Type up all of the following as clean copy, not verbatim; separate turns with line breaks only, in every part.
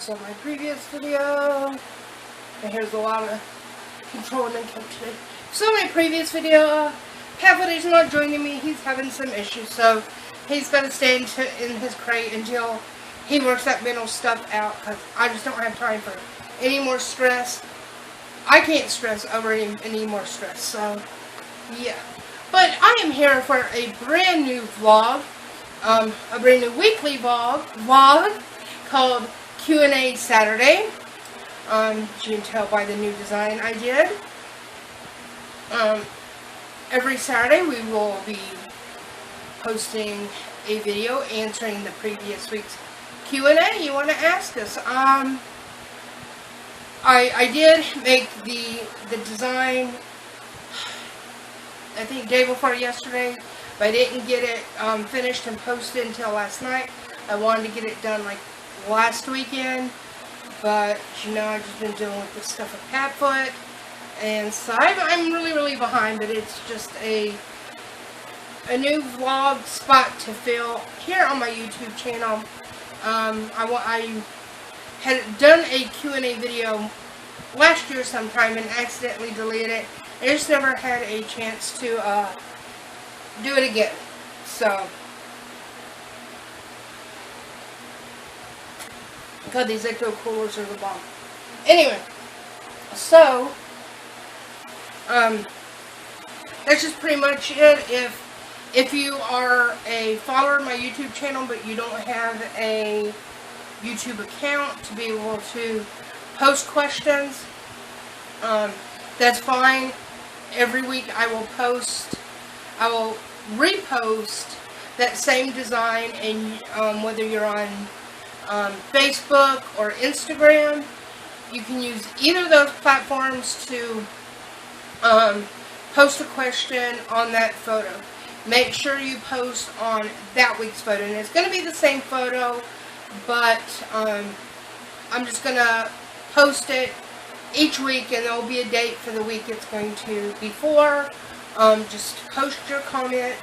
So my previous video, and here's a lot of controlling income today. So my previous video, Pavlet is not joining me. He's having some issues, so he's going to stay in his crate until he works that mental stuff out, because I just don't have time for any more stress. I can't stress over any more stress, so yeah. But I am here for a brand new vlog, a brand new weekly vlog called Q&A Saturday. As you can tell by the new design I did. Every Saturday we will be posting a video answering the previous week's Q&A you want to ask us. I did make the design, I think day before yesterday, but I didn't get it finished and posted until last night. I wanted to get it done like last weekend, but you know, I've just been dealing with this stuff with Pavlet, and so I'm really behind, but it's just a new vlog spot to fill here on my YouTube channel. I had done a Q&A video last year sometime and accidentally deleted it. I just never had a chance to do it again. So, God, these Ecto coolers are the bomb. Anyway, so that's just pretty much it. If you are a follower of my YouTube channel but you don't have a YouTube account to be able to post questions, that's fine. Every week I will repost that same design, and whether you're on Facebook or Instagram, you can use either of those platforms to post a question on that photo. Make sure you post on that week's photo, and it's going to be the same photo, but I'm just going to post it each week, and there will be a date for the week it's going to be for. Just post your comment,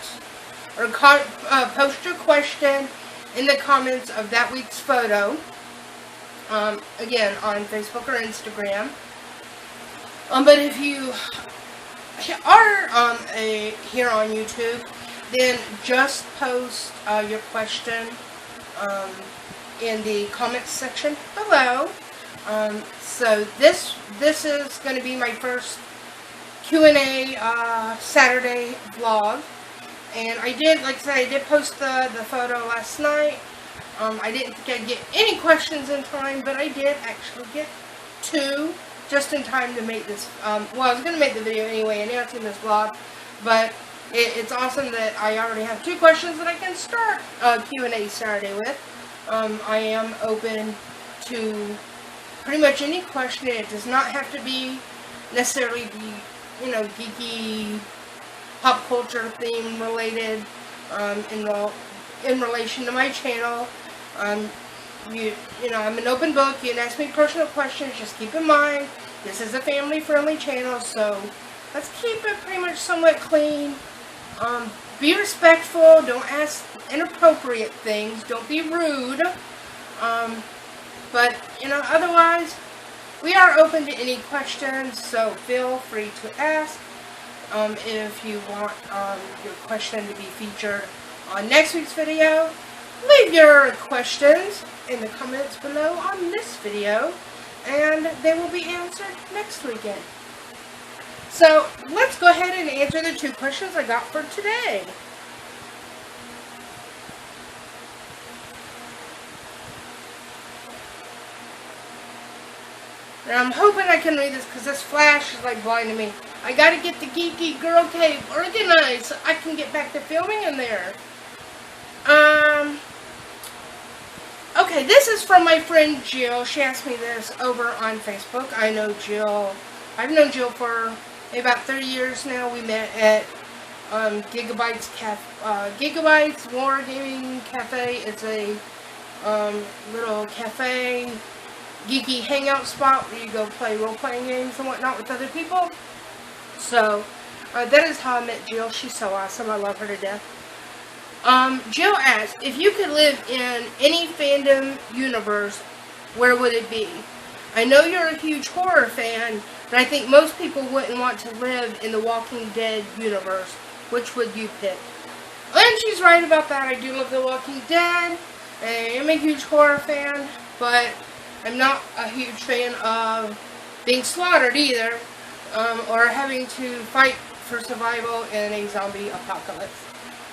or post your question in the comments of that week's photo, again, on Facebook or Instagram. But if you are here on YouTube, then just post your question in the comments section below. So this is going to be my first Q&A Saturday vlog, and I did, like I said, I did post the photo last night. I didn't think I'd get any questions in time, but I did actually get 2 just in time to make this. Well, I was going to make the video anyway, announcing this vlog, but it's awesome that I already have 2 questions that I can start Q&A Saturday with. I am open to pretty much any question. It does not have to be necessarily the, you know, geeky pop culture theme related in relation to my channel. You know, I'm an open book. You can ask me personal questions. Just keep in mind, this is a family-friendly channel, so let's keep it pretty much somewhat clean. Be respectful. Don't ask inappropriate things. Don't be rude. But, you know, otherwise, we are open to any questions, so feel free to ask. If you want your question to be featured on next week's video, leave your questions in the comments below on this video, and they will be answered next weekend. So, let's go ahead and answer the 2 questions I got for today. And I'm hoping I can read this because this flash is like blinding me. I gotta get the Geeky Girl Cave organized so I can get back to filming in there. Okay, this is from my friend Jill. She asked me this over on Facebook. I know Jill. I've known Jill for maybe about 30 years now. We met at Gigabytes War Gaming Cafe. It's a little cafe, geeky hangout spot where you go play role-playing games and whatnot with other people. So, that is how I met Jill. She's so awesome. I love her to death. Jill asked, if you could live in any fandom universe, where would it be? I know you're a huge horror fan, but I think most people wouldn't want to live in the Walking Dead universe. Which would you pick? And she's right about that. I do love The Walking Dead. I am a huge horror fan, but I'm not a huge fan of being slaughtered either, or having to fight for survival in a zombie apocalypse.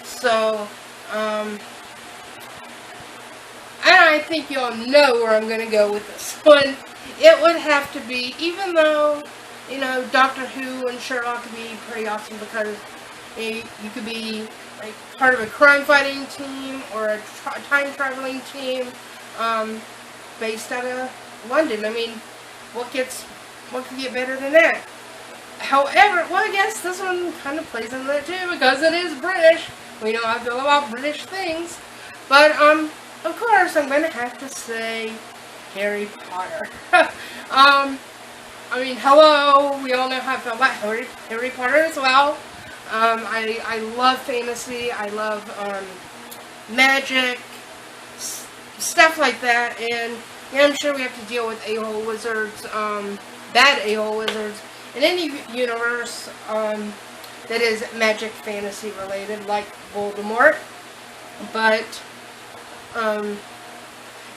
So, and I think you all know where I'm going to go with this one. It would have to be, even though, you know, Doctor Who and Sherlock could be pretty awesome because you could be like part of a crime-fighting team or a time-traveling team based out of London. I mean, what could get better than that? However, well, I guess this one kind of plays into that too because it is British. We know how I feel about British things. But, of course, I'm going to have to say Harry Potter. I mean, hello, we all know how I feel about Harry Potter as well. I love fantasy, I love magic, stuff like that, and yeah, I'm sure we have to deal with a-hole wizards, bad a-hole wizards, in any universe that is magic fantasy related, like Voldemort, but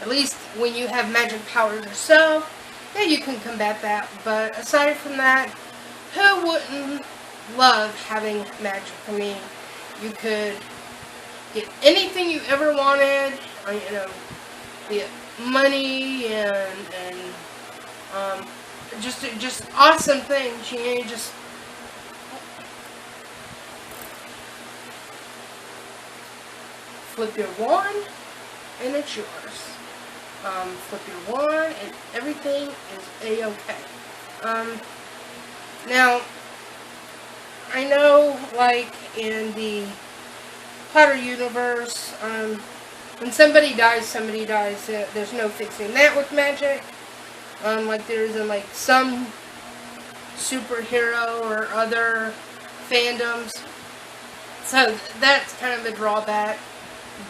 at least when you have magic powers yourself, yeah, you can combat that, but aside from that, who wouldn't love having magic? I mean, you could get anything you ever wanted, you know, be it money and just awesome things. You know, you just flip your wand and it's yours. Flip your wand and everything is a-okay. Now, I know, like, in the Potter universe, when somebody dies, there's no fixing that with magic. Like there is in, like, some superhero or other fandoms. So, that's kind of a drawback.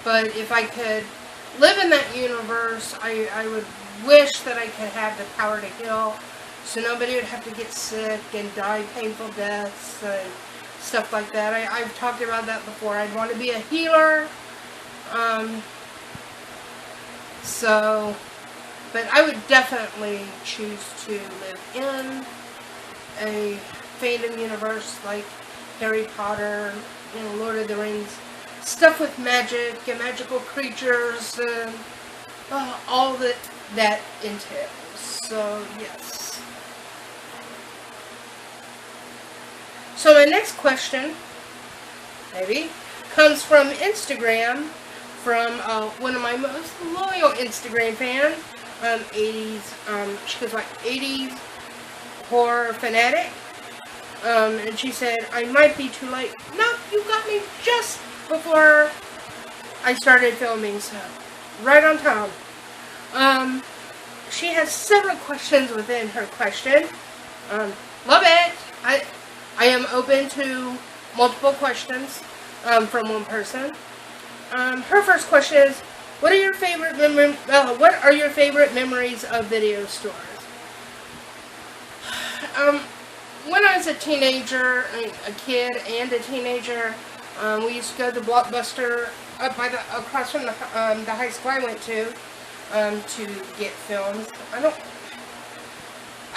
But if I could live in that universe, I would wish that I could have the power to heal. So nobody would have to get sick and die painful deaths and stuff like that. I've talked about that before. I'd want to be a healer. But I would definitely choose to live in a fandom universe like Harry Potter, you know, Lord of the Rings. Stuff with magic and magical creatures and all that entails. So, yes. So my next question, maybe, comes from Instagram, from one of my most loyal Instagram fans, 80s, she goes like 80s horror fanatic, and she said, I might be too late. No, you got me just before I started filming, so right on time. She has several questions within her question. Love it. I am open to multiple questions from one person. Her first question is, what are your favorite memories of video stores? When I was a teenager, a kid and a teenager, we used to go to Blockbuster across from the high school I went to get films.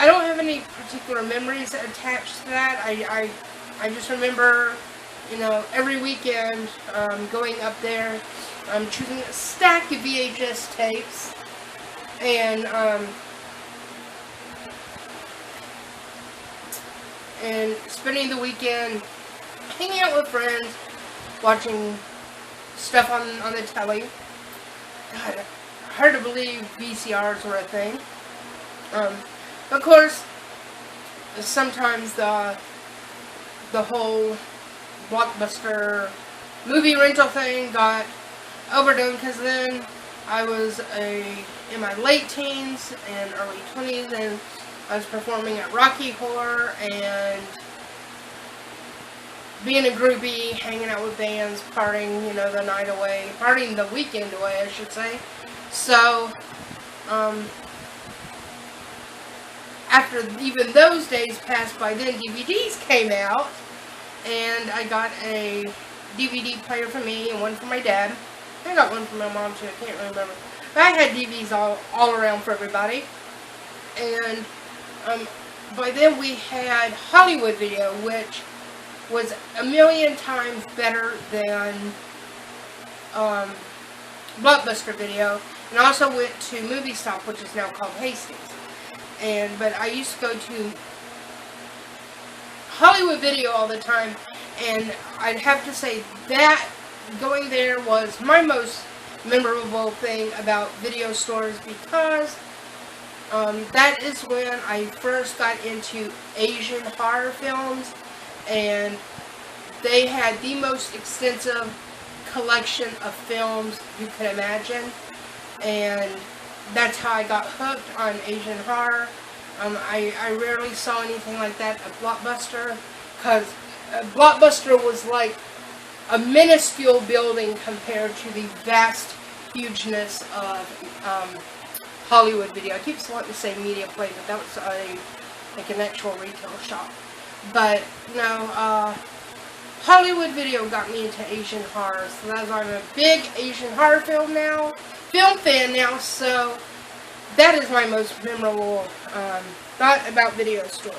I don't have any particular memories attached to that. I just remember, you know, every weekend going up there, choosing a stack of VHS tapes, and spending the weekend hanging out with friends, watching stuff on the telly. God, hard to believe VCRs were a thing. Of course, sometimes the whole Blockbuster movie rental thing got overdone because then I was in my late teens and early 20s, and I was performing at Rocky Horror and being a groupie, hanging out with bands, partying, you know, the weekend away, I should say. So, after even those days passed by, then DVDs came out, and I got a DVD player for me and one for my dad. I got one for my mom too, I can't really remember. But I had DVDs all around for everybody. And by then we had Hollywood Video, which was a million times better than Blockbuster Video, and also went to Movie Stop, which is now called Hastings. But I used to go to Hollywood Video all the time, and I'd have to say that going there was my most memorable thing about video stores, because that is when I first got into Asian horror films, and they had the most extensive collection of films you could imagine, and that's how I got hooked on Asian horror. I rarely saw anything like that at Blockbuster, because Blockbuster was like a minuscule building compared to the vast hugeness of Hollywood Video. I keep wanting to say Media Play, but that was like an actual retail shop. But no, Hollywood Video got me into Asian horror, so that's why I'm a big Asian horror film fan now. So that is my most memorable thought about video stores.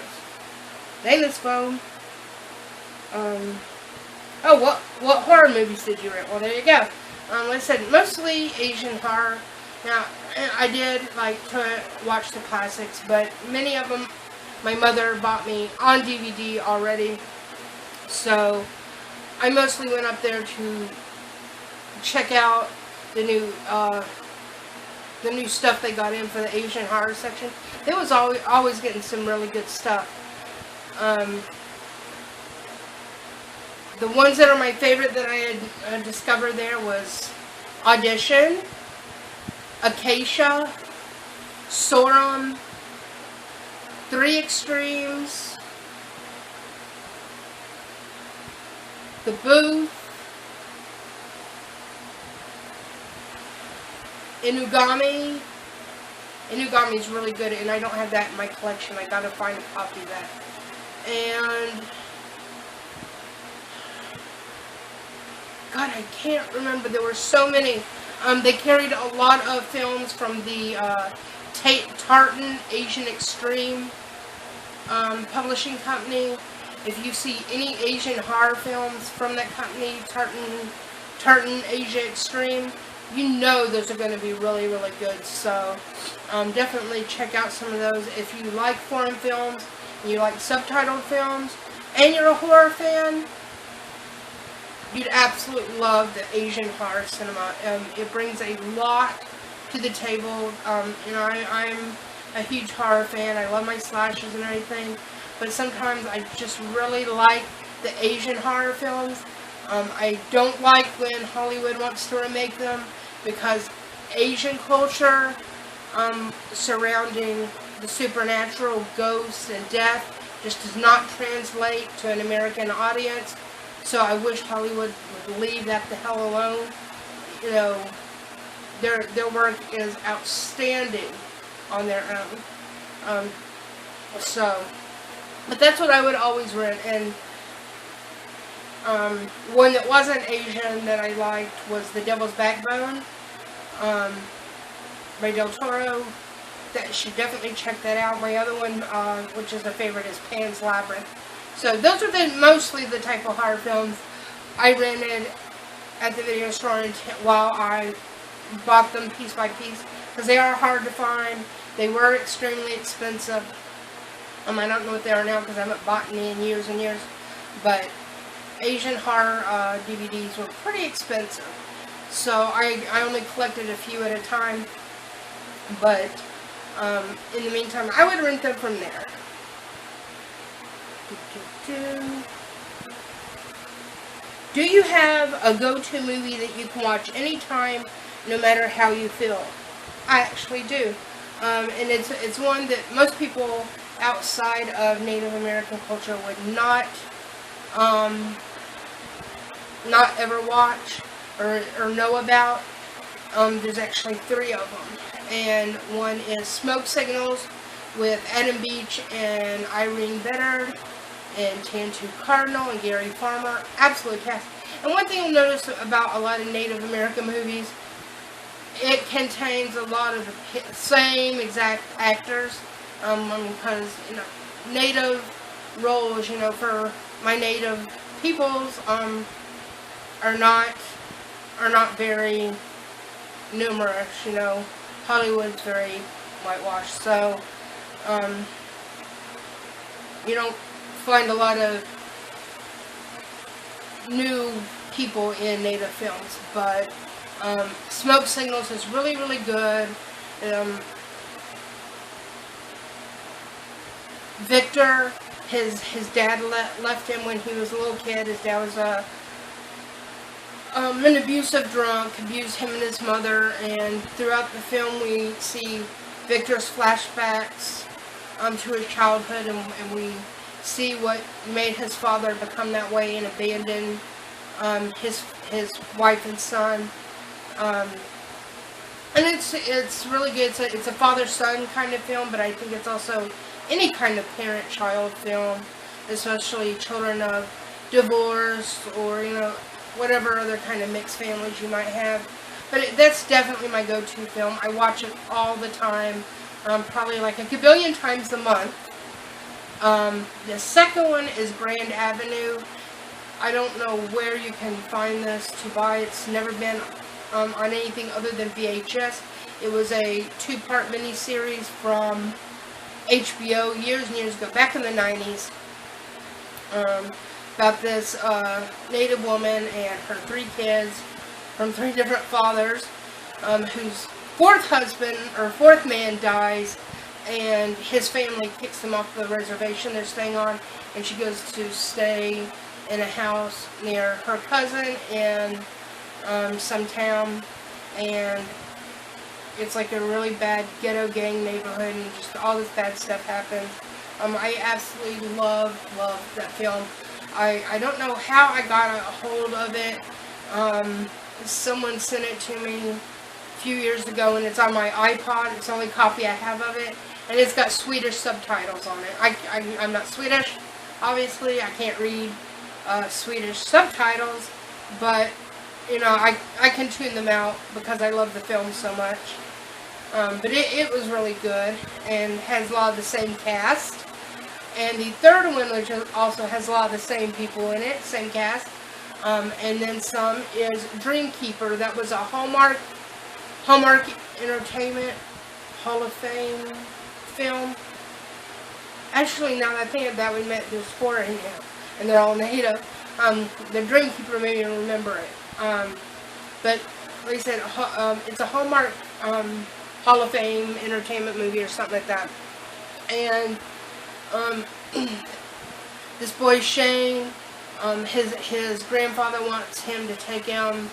Dang this phone. Oh, what horror movies did you rent? Well, there you go. Like I said, mostly Asian horror. Now, I did like to watch the classics, but many of them my mother bought me on DVD already. So I mostly went up there to check out the new stuff they got in for the Asian horror section. They was always getting some really good stuff. The ones that are my favorite that I had discovered there was Audition, Acacia, Sorum, Three Extremes, The Booth, Inugami. Inugami is really good, and I don't have that in my collection. I gotta find a copy of that. And God, I can't remember. There were so many. They carried a lot of films from the Tartan Asian Extreme publishing company. If you see any Asian horror films from that company, Tartan Asia Extreme, you know those are going to be really, really good. So definitely check out some of those. If you like foreign films, and you like subtitled films, and you're a horror fan, you'd absolutely love the Asian horror cinema. It brings a lot to the table. You know, I'm a huge horror fan. I love my slashers and everything, but sometimes I just really like the Asian horror films. I don't like when Hollywood wants to remake them, because Asian culture surrounding the supernatural, ghosts, and death just does not translate to an American audience. So I wish Hollywood would leave that the hell alone. You know, their work is outstanding on their own. But that's what I would always rent. And one that wasn't Asian that I liked was The Devil's Backbone by Del Toro. That you should definitely check that out. My other one, which is a favorite, is Pan's Labyrinth. So those are mostly the type of horror films I rented at the video store while I bought them piece by piece, because they are hard to find. They were extremely expensive. I don't know what they are now because I haven't bought any in years and years. But Asian horror DVDs were pretty expensive. So I only collected a few at a time. But in the meantime, I would rent them from there. Do you have a go-to movie that you can watch anytime, no matter how you feel? I actually do. And it's one that most people outside of Native American culture would not ever watch or know about. There's actually 3 of them. And one is Smoke Signals, with Adam Beach and Irene Bedard and Tantu Cardinal and Gary Farmer. Absolute cast. And one thing you'll notice about a lot of Native American movies, it contains a lot of the same exact actors. Because, Native roles, for my Native peoples, are not very numerous. Hollywood's very whitewashed, so you don't find a lot of new people in Native films. But Smoke Signals is really, really good. Victor, his dad left him when he was a little kid. His dad was an abusive drunk, abused him and his mother, and throughout the film we see Victor's flashbacks to his childhood, and we see what made his father become that way and abandon his wife and son. And it's really good. It's a father-son kind of film, but I think it's also any kind of parent-child film, especially children of divorce or, whatever other kind of mixed families you might have. But that's definitely my go-to film. I watch it all the time, probably like a gabillion times a month. The second one is Grand Avenue. I don't know where you can find this to buy. It's never been on anything other than VHS. It was a 2-part miniseries from HBO years and years ago, back in the 90s, about this Native woman and her 3 kids from 3 different fathers, whose 4th husband or 4th man dies, and his family kicks them off the reservation they're staying on, and she goes to stay in a house near her cousin in some town, and it's like a really bad ghetto gang neighborhood, and just all this bad stuff happens. I absolutely love that film. I don't know how I got a hold of it. Someone sent it to me a few years ago, and it's on my iPod. It's the only copy I have of it, and it's got Swedish subtitles on it. I'm not Swedish, obviously. I can't read Swedish subtitles, but I can tune them out because I love the film so much. But it was really good and has a lot of the same cast. And the third one, which also has a lot of the same people in it, same cast, and then some, is Dreamkeeper. That was a Hallmark Entertainment Hall of Fame film. Actually, now that I think of that, there's 4 in here, and they're all Native. The Dreamkeeper made me remember it. But like I said, it's a Hallmark Hall of Fame entertainment movie or something like that. And this boy Shane, his grandfather wants him to take him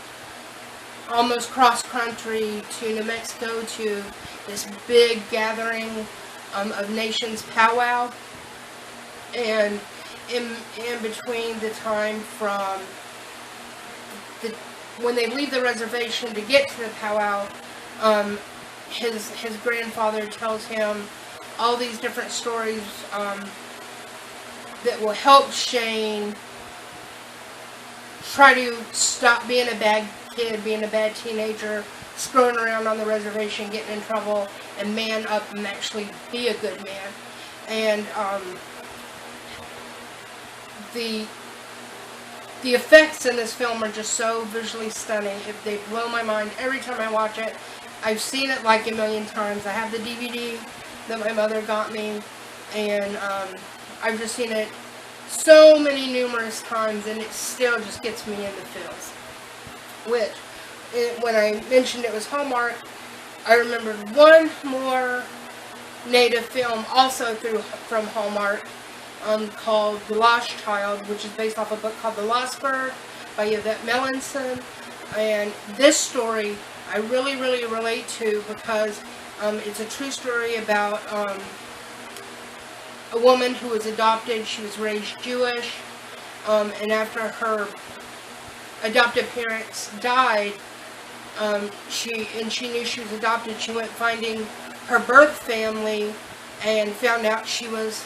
almost cross country to New Mexico to this big gathering of nations powwow. And in between the time from when they leave the reservation to get to the powwow, his grandfather tells him all these different stories that will help Shane try to stop being a bad kid, being a bad teenager, screwing around on the reservation, getting in trouble, and man up and actually be a good man. And the effects in this film are just so visually stunning. They blow my mind every time I watch it. I've seen it like a million times. I have the DVD that my mother got me, and I've just seen it so many numerous times, and it still just gets me in the feels. Which, when I mentioned it was Hallmark, I remembered one more Native film also from Hallmark, called The Lost Child, which is based off a book called The Lost Bird by Yvette Melanson. And this story I really, really relate to because it's a true story about a woman who was adopted. She was raised Jewish, and after her adoptive parents died, she knew she was adopted. She went finding her birth family and found out she was,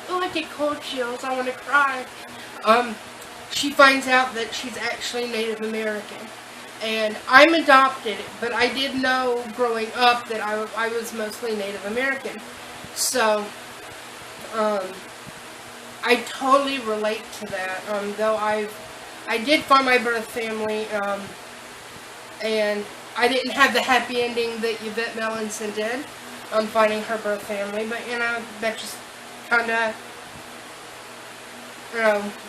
oh, I get cold chills, I want to cry. She finds out that she's actually Native American. And I'm adopted, but I did know growing up that I was mostly Native American. So, I totally relate to that. Though I did find my birth family, and I didn't have the happy ending that Yvette Melanson did on finding her birth family. But, that just kind of,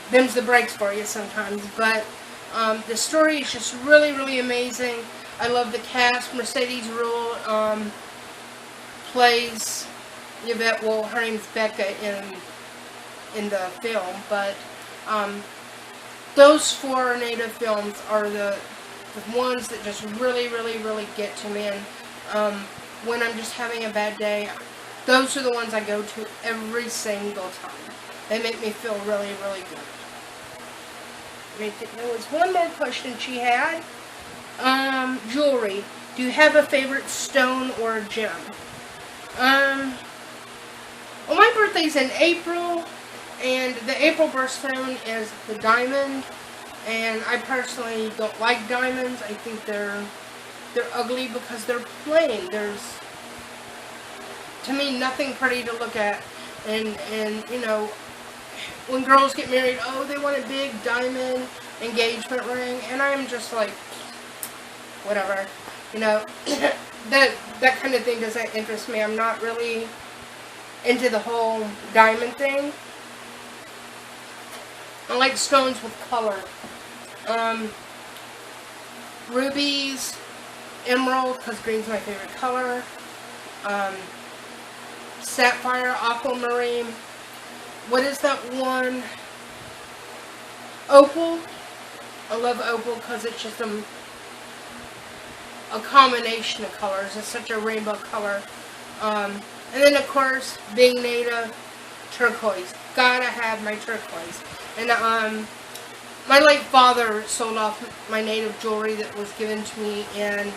them's the breaks for you sometimes. But, the story is just really, really amazing. I love the cast. Mercedes Ruehl plays Yvette. Well, her name's Becca in the film, but those 4 Native films are the ones that just really, really, really get to me. And when I'm just having a bad day, those are the ones I go to every single time. They make me feel really, really good. There was one more question she had. Jewelry. Do you have a favorite stone or gem? Well, my birthday's in April, and the April birthstone is the diamond. And I personally don't like diamonds. I think they're ugly because they're plain. There's, to me, nothing pretty to look at. And when girls get married, oh, they want a big diamond engagement ring, and I'm just like, whatever, that kind of thing doesn't interest me. I'm not really into the whole diamond thing. I like stones with color. Rubies, emerald, because green's my favorite color. Sapphire, aquamarine. What is that one? Opal. I love opal because it's just a combination of colors. It's such a rainbow color. And then, of course, being Native, turquoise. Gotta have my turquoise. And my late father sold off my Native jewelry that was given to me in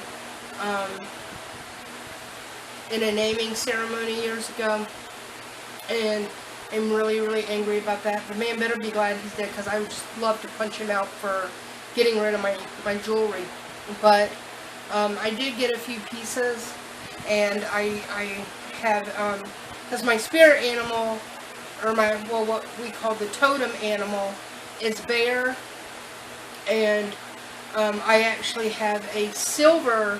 a naming ceremony years ago. And I'm really, really angry about that. The man better be glad he's dead, because I would just love to punch him out for getting rid of my jewelry. But I did get a few pieces, and I have, because my spirit animal, or what we call the totem animal, is bear, and I actually have a silver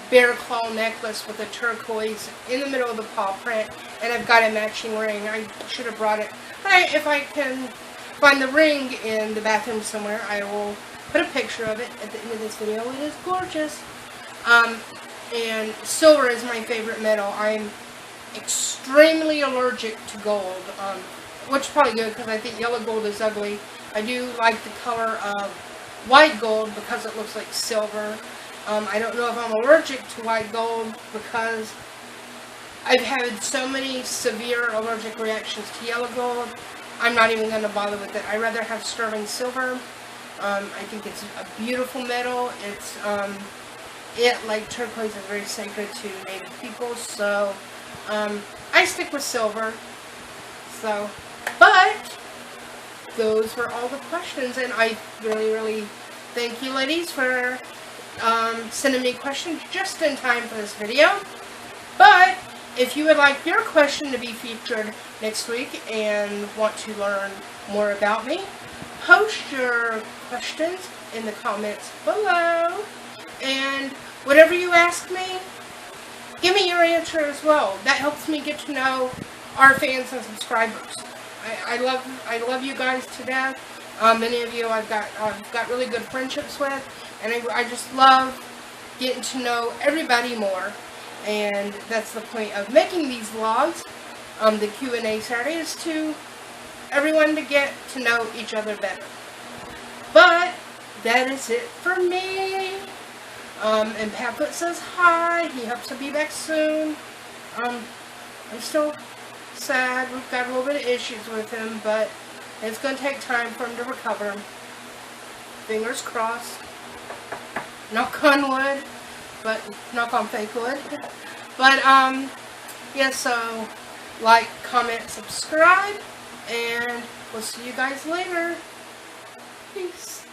bear claw necklace with a turquoise in the middle of the paw print, and I've got a matching ring. I should have brought it. But if I can find the ring in the bathroom somewhere, I will put a picture of it at the end of this video. It is gorgeous. And silver is my favorite metal. I'm extremely allergic to gold, which is probably good because I think yellow gold is ugly. I do like the color of white gold because it looks like silver. I don't know if I'm allergic to white gold because I've had so many severe allergic reactions to yellow gold. I'm not even going to bother with it. I'd rather have sterling silver. I think it's a beautiful metal. It's, like turquoise, is very sacred to Native people. So, I stick with silver. So, but those were all the questions, and I really, really thank you, ladies, for sending me questions just in time for this video. But if you would like your question to be featured next week and want to learn more about me, post your questions in the comments below, and whatever you ask me, give me your answer as well. That helps me get to know our fans and subscribers. I love you guys to death. Many of you I've got really good friendships with, and I just love getting to know everybody more. And that's the point of making these vlogs, the Q&A Saturday, is to everyone to get to know each other better. But that is it for me. And Patfoot says hi. He hopes to be back soon. I'm still sad. We've got a little bit of issues with him, but it's going to take time for him to recover. Fingers crossed. Knock on wood, but knock on fake wood. But, yeah, so like, comment, subscribe, and we'll see you guys later. Peace.